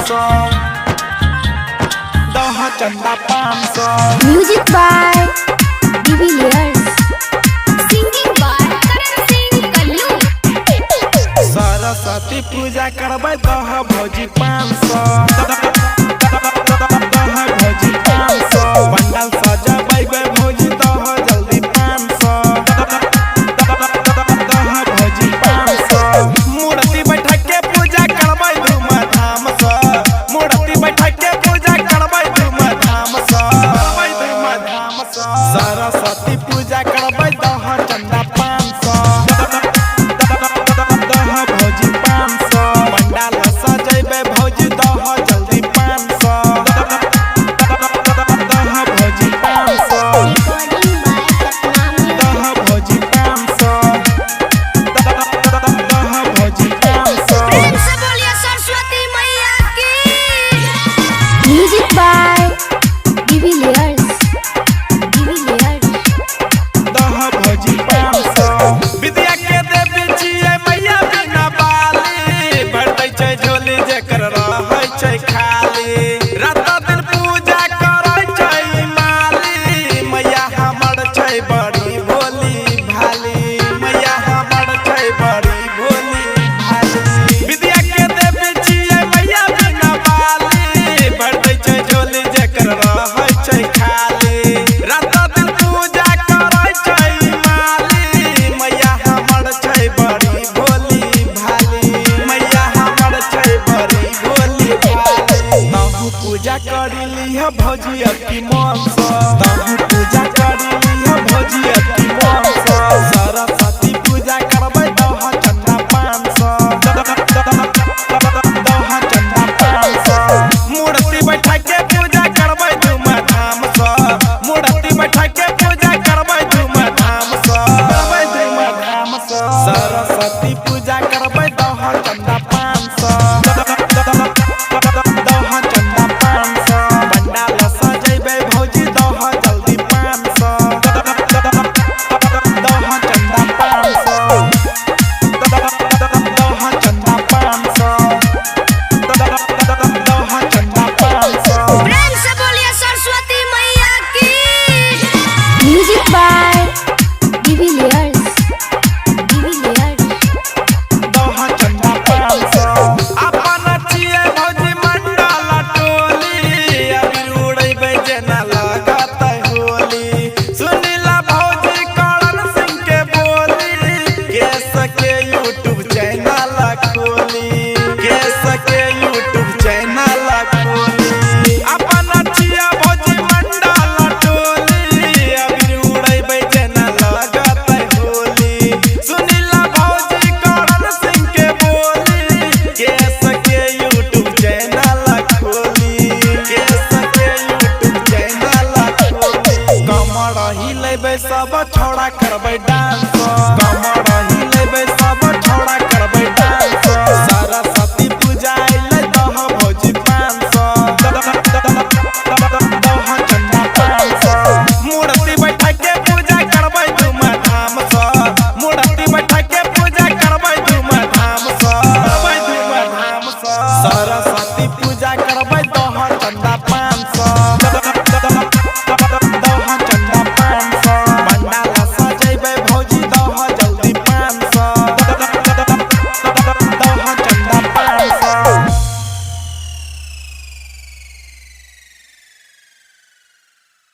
500 दह चंदा 500। Music by Devilliers, singing by Karan Singh Kallu. Saraswati Puja करबै दह भौजी 500 दह भौजी 500। पंडाल सजबै भौजी दह जल्दी 500 दह भौजी 500। मूर्ति बैठक के पूजा करबै धूमधाम से, मूर्ति बैठक के पूजा करबै धूमधाम से। सरस्वती पूजा करबै दह चंदा 500 दह भौजी 500। पंडाल सजैबै भौजी दह जल्दी 500 दह भौजी 500 दह भौजी 500 दह भौजी 500। प्रेम से बोलिए सरस्वती मैया की। म्यूजिक बाय डिविलियर्स, दह भौजी 500। विद्या के देवी छियै मैया बिना बाली, भर दै छै झोली जेकर रहै छै खाली। रात दिन पूजा करै छै माली, मैया हमर छै बड़ी भोली भाली, मैया हमर छै बड़ी भोली भाली। विद्या के देवी छियै मैया बिना बाली, भर दै छै झोली जेकर रहै छै खाली। रात दिन पूजा करै छै माली, मैया हमर छै बड़ी भोली भाली, मैया हमर छै बड़ी भोली भाली। तहु पूजा करी लिह भौजी अति मन से, तहु पूजा करी लिह भौजी अति मन से। सरस्वती पूजा करबै दह चंदा 500 दह चंदा 500। मूर्ति बैठा के पूजा करबै धूमधाम से, मूर्ति बैठा के पूजा करबै धूमधाम से। सरस्वती पूजा करबै दह चंदा 500 दह चंदा 500। पंडाल सजैबै भौजी दह जल्दी 500 दह चंदा 500 दह चंदा 500 दह चंदा 500। प्रेम से बोलिए सरस्वती मैया की। म्यूजिक बाय डिविलियर्स, दह चंदा 500। अपन छियै भौजी मंडल टोली, अबीर उड़ैबै जेना लगतै होली। सुनिला भौजी करण सिंह के बोली, केस के यूट्यूब चैनल खोली, केस के यूट्यूब चैनल खोली। अपन छियै भौजी मंडल टोली, अबीर उड़ैबै जेना लगतै होली। सुनिला भौजी करण सिंह के बोली, केस के यूट्यूब चैनल खोली, केस के यूट्यूब चैनल खोली। कमर हिलेबै सब छोड़ा करबै डांस, कमर